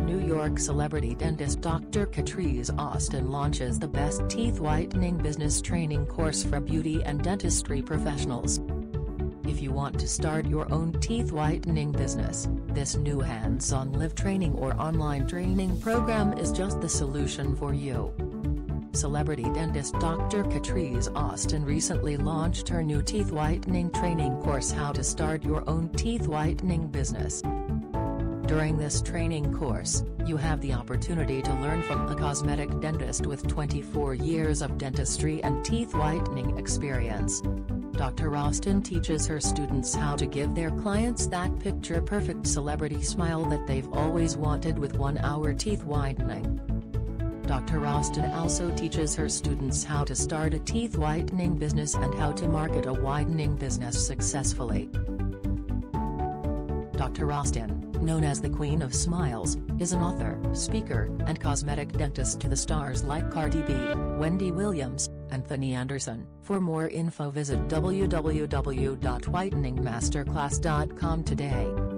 New York celebrity dentist Dr. Catrise launches the Best Teeth Whitening Business Training course for beauty and dentistry professionals. If you want to start your own teeth whitening business, this new hands-on live training or online training program is just the solution for you. Celebrity dentist Dr. Catrise recently launched her new teeth whitening training course, How to Start Your Own Teeth Whitening Business. During this training course, you have the opportunity to learn from a cosmetic dentist with 24 years of dentistry and teeth whitening experience. Dr. Austin teaches her students how to give their clients that picture-perfect celebrity smile that they've always wanted with 1-hour teeth whitening. Dr. Austin also teaches her students how to start a teeth whitening business and how to market a whitening business successfully. Dr. Austin, known as the Queen of Smiles, is an author, speaker, and cosmetic dentist to the stars like Cardi B, Wendy Williams, Anthony Anderson. For more info visit www.whiteningmasterclass.com today.